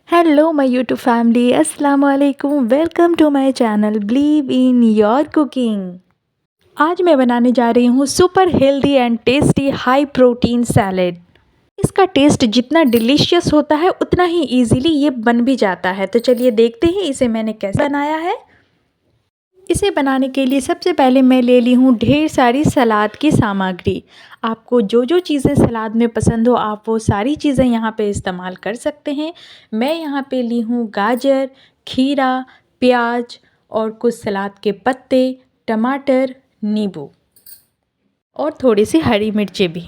Hello my YouTube family, अस्सलाम वालेकुम। Welcome to my channel believe in your cooking. आज मैं बनाने जा रही हूँ super healthy and tasty high protein salad. इसका टेस्ट जितना डिलीशियस होता है उतना ही इजीली ये बन भी जाता है। तो चलिए देखते हैं इसे मैंने कैसे बनाया है। इसे बनाने के लिए सबसे पहले मैं ले ली हूँ ढेर सारी सलाद की सामग्री। आपको जो जो चीज़ें सलाद में पसंद हो आप वो सारी चीज़ें यहाँ पे इस्तेमाल कर सकते हैं। मैं यहाँ पे ली हूँ गाजर, खीरा, प्याज और कुछ सलाद के पत्ते, टमाटर, नींबू और थोड़ी सी हरी मिर्चें भी।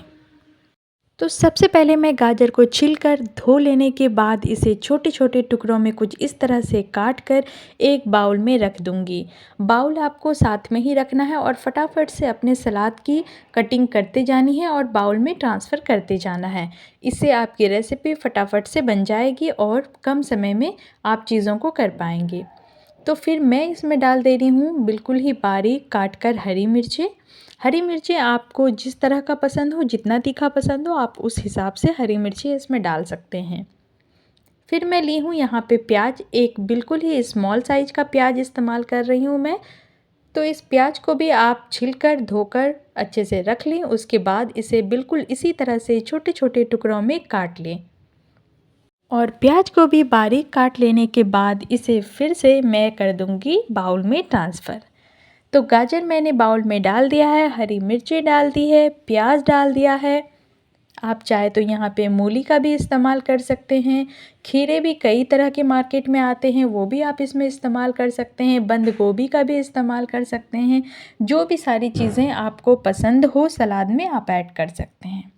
तो सबसे पहले मैं गाजर को छीलकर धो लेने के बाद इसे छोटे छोटे टुकड़ों में कुछ इस तरह से काट कर एक बाउल में रख दूंगी। बाउल आपको साथ में ही रखना है और फटाफट से अपने सलाद की कटिंग करते जानी है और बाउल में ट्रांसफ़र करते जाना है। इससे आपकी रेसिपी फटाफट से बन जाएगी और कम समय में आप चीज़ों को कर पाएंगे। तो फिर मैं इसमें डाल दे रही हूँ बिल्कुल ही बारीक काट कर हरी मिर्चें। हरी मिर्चें आपको जिस तरह का पसंद हो, जितना तीखा पसंद हो आप उस हिसाब से हरी मिर्चें इसमें डाल सकते हैं। फिर मैं ली हूँ यहाँ पे प्याज, एक बिल्कुल ही स्मॉल साइज़ का प्याज इस्तेमाल कर रही हूँ मैं। तो इस प्याज को भी आप छिलकर धोकर अच्छे से रख लें। उसके बाद इसे बिल्कुल इसी तरह से छोटे छोटे टुकड़ों में काट लें और प्याज को भी बारीक काट लेने के बाद इसे फिर से मैं कर दूंगी बाउल में ट्रांसफ़र। तो गाजर मैंने बाउल में डाल दिया है, हरी मिर्ची डाल दी है, प्याज डाल दिया है। आप चाहे तो यहाँ पे मूली का भी इस्तेमाल कर सकते हैं। खीरे भी कई तरह के मार्केट में आते हैं, वो भी आप इसमें इस्तेमाल कर सकते हैं। बंद गोभी का भी इस्तेमाल कर सकते हैं। जो भी सारी चीज़ें आपको पसंद हो सलाद में आप ऐड कर सकते हैं।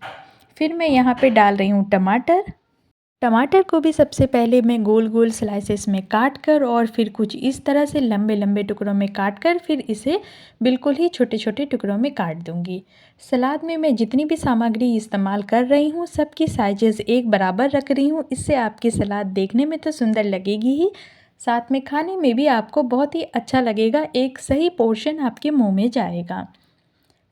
फिर मैं यहाँ पे डाल रही हूँ टमाटर। टमाटर को भी सबसे पहले मैं गोल गोल स्लाइसेस में काट कर और फिर कुछ इस तरह से लंबे लंबे टुकड़ों में काट कर फिर इसे बिल्कुल ही छोटे छोटे टुकड़ों में काट दूंगी। सलाद में मैं जितनी भी सामग्री इस्तेमाल कर रही हूँ सबकी साइजेस एक बराबर रख रही हूँ। इससे आपकी सलाद देखने में तो सुंदर लगेगी ही, साथ में खाने में भी आपको बहुत ही अच्छा लगेगा। एक सही पोर्शन आपके मुँह में जाएगा।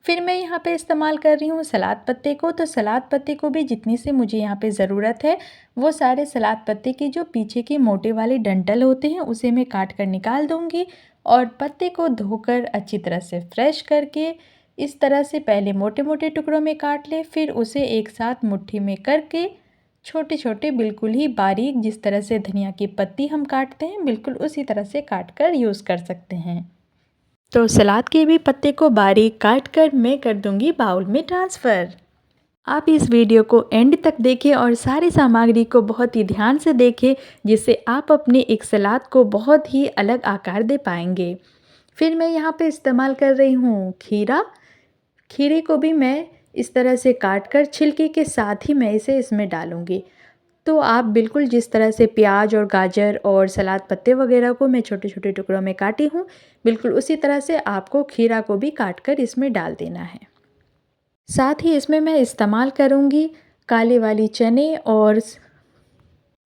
फिर मैं यहाँ पे इस्तेमाल कर रही हूँ सलाद पत्ते को। तो सलाद पत्ते को भी जितनी से मुझे यहाँ पे ज़रूरत है वो सारे सलाद पत्ते के जो पीछे के मोटे वाले डंठल होते हैं उसे मैं काट कर निकाल दूँगी और पत्ते को धोकर अच्छी तरह से फ्रेश करके इस तरह से पहले मोटे मोटे टुकड़ों में काट लें। फिर उसे एक साथ मुट्ठी में करके छोटे छोटे बिल्कुल ही बारीक, जिस तरह से धनिया की पत्ती हम काटते हैं बिल्कुल उसी तरह से काट कर यूज़ कर सकते हैं। तो सलाद के भी पत्ते को बारीक काट कर मैं कर दूंगी बाउल में ट्रांसफ़र। आप इस वीडियो को एंड तक देखें और सारी सामग्री को बहुत ही ध्यान से देखें, जिससे आप अपने एक सलाद को बहुत ही अलग आकार दे पाएंगे। फिर मैं यहाँ पे इस्तेमाल कर रही हूँ खीरा। खीरे को भी मैं इस तरह से काट कर छिलके के साथ ही मैं इसे इसमें डालूँगी। तो आप बिल्कुल जिस तरह से प्याज और गाजर और सलाद पत्ते वगैरह को मैं छोटे छोटे टुकड़ों में काटी हूँ बिल्कुल उसी तरह से आपको खीरा को भी काट कर इसमें डाल देना है। साथ ही इसमें मैं इस्तेमाल करूँगी काले वाली चने और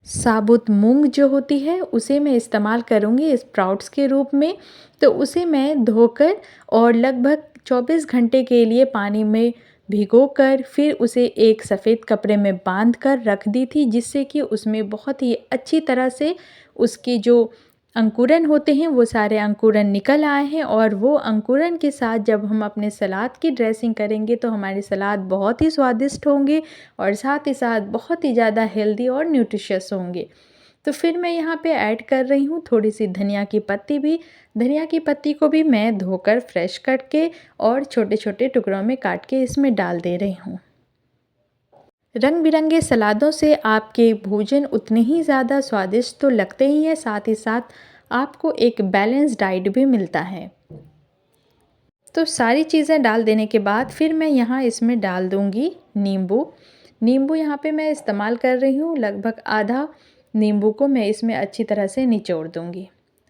साबुत मूंग जो होती है उसे मैं इस्तेमाल करूँगी स्प्राउट्स के रूप में। तो उसे मैं धोकर और लगभग 24 घंटे के लिए पानी में भिगोकर फिर उसे एक सफ़ेद कपड़े में बांध कर रख दी थी, जिससे कि उसमें बहुत ही अच्छी तरह से उसके जो अंकुरन होते हैं वो सारे अंकुरन निकल आए हैं। और वो अंकुरन के साथ जब हम अपने सलाद की ड्रेसिंग करेंगे तो हमारे सलाद बहुत ही स्वादिष्ट होंगे और साथ ही साथ बहुत ही ज़्यादा हेल्दी और न्यूट्रिशियस होंगे। तो फिर मैं यहाँ पे ऐड कर रही हूँ थोड़ी सी धनिया की पत्ती भी। धनिया की पत्ती को भी मैं धोकर फ्रेश करके और छोटे छोटे टुकड़ों में काट के इसमें डाल दे रही हूँ। रंग बिरंगे सलादों से आपके भोजन उतने ही ज़्यादा स्वादिष्ट तो लगते ही हैं, साथ ही साथ आपको एक बैलेंस डाइट भी मिलता है। तो सारी चीज़ें डाल देने के बाद फिर मैं यहाँ इसमें डाल दूँगी नींबू। नींबू यहाँ पे मैं इस्तेमाल कर रही हूँ, लगभग आधा नींबू को मैं इसमें अच्छी तरह से निचोड़ दूँगी।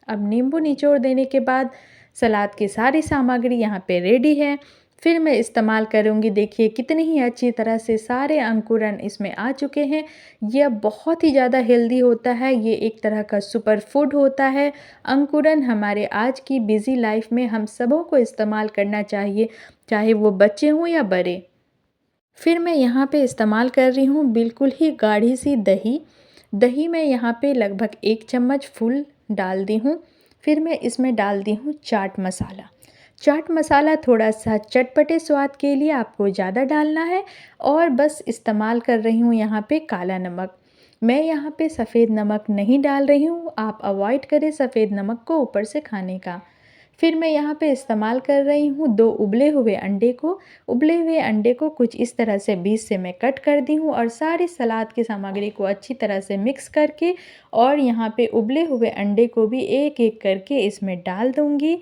अब नींबू निचोड़ देने के बाद सलाद की सारी सामग्री यहाँ पे रेडी है। फिर मैं इस्तेमाल करूँगी, देखिए कितनी ही अच्छी तरह से सारे अंकुरन इसमें आ चुके हैं। यह बहुत ही ज़्यादा हेल्दी होता है, ये एक तरह का सुपर फूड होता है। अंकुरन हमारे आज की बिज़ी लाइफ में हम सबों को इस्तेमाल करना चाहिए, चाहे वो बच्चे हों या बड़े। फिर मैं यहाँ पे इस्तेमाल कर रही हूँ बिल्कुल ही गाढ़ी सी दही। दही मैं यहाँ पे लगभग 1 चम्मच फुल डाल दी हूँ। फिर मैं इसमें डाल दी हूँ चाट मसाला। चाट मसाला थोड़ा-सा चटपटे स्वाद के लिए आपको ज़्यादा डालना है और बस इस्तेमाल कर रही हूँ यहाँ पे काला नमक। मैं यहाँ पे सफ़ेद नमक नहीं डाल रही हूँ, आप अवॉइड करें सफ़ेद नमक को ऊपर से खाने का। फिर मैं यहाँ पे इस्तेमाल कर रही हूँ 2 उबले हुए अंडे को। उबले हुए अंडे को कुछ इस तरह से बीच से मैं कट कर दी हूँ और सारी सलाद की सामग्री को अच्छी तरह से मिक्स करके और यहाँ पे उबले हुए अंडे को भी एक-एक करके इसमें डाल दूँगी।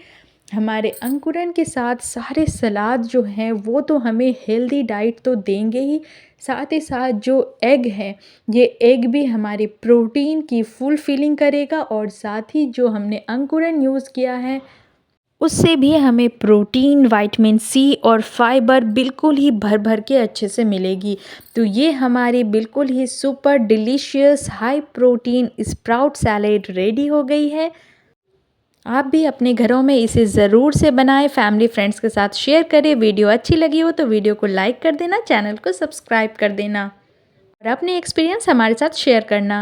हमारे अंकुरन के साथ सारे सलाद जो हैं वो तो हमें हेल्दी डाइट तो देंगे ही, साथ ही साथ जो एग है, ये एग भी हमारे प्रोटीन की फुलफिलिंग करेगा और साथ ही जो हमने अंकुरन यूज़ किया है उससे भी हमें प्रोटीन, विटामिन सी और फाइबर बिल्कुल ही भर-भर के अच्छे से मिलेगी। तो ये हमारी बिल्कुल ही super delicious high protein sprout salad ready हो गई है। आप भी अपने घरों में इसे ज़रूर से बनाएं, फैमिली फ्रेंड्स के साथ शेयर करें। वीडियो अच्छी लगी हो तो वीडियो को लाइक कर देना, चैनल को सब्सक्राइब कर देना और अपने एक्सपीरियंस हमारे साथ शेयर करना।